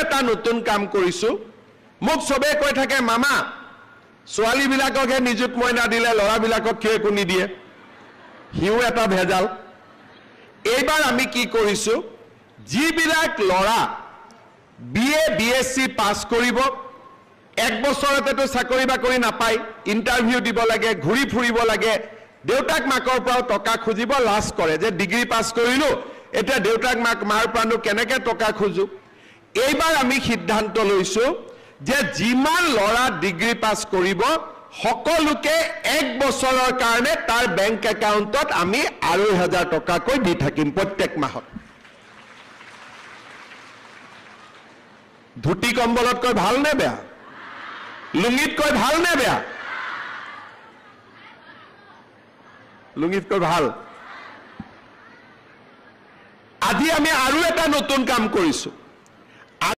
এটা নতুন কাম কৰিছো মোক সবে কৈ থাকে মামা ছোৱালী বিলাককহে নিযুত মইনা দিলে ল'ৰা বিলাকক কিয় একো নিদিয়ে হিউ এটা ভেজাল এইবাৰ আমি কি কৰিছো যিবিলাক ল'ৰা বিএ বিএসসি পাস কৰিব এক বছৰতেতো চাকৰি বাকৰি নাপায় ইন্টাৰভিউ দিব লাগে ঘুৰি ফুৰিব লাগে দেউতাক মাকৰ পৰা টকা খুজিব লাজ কৰে যে ডিগ্ৰী পাস কৰিলো এটা দেউতাক মাৰ পৰানো কেনেকে টকা খুজু এইবাৰ আমি সিদ্ধান্ত লৈছো যে যিমান ল'ৰা ডিগ্ৰী পাস কৰিব সকলোকে এক বছৰৰ কাৰণে তাৰ বেংক একাউণ্টত আমি 2,500 টকাকৈ দি থাকিম প্ৰত্যেক মাহত ধুতি কম্বলতকৈ ভাল নে বেয়া লুঙিতকৈ ভাল নে বেয়া লুঙিতকৈ ভাল আজি আমি আৰু এটা নতুন কাম কৰিছো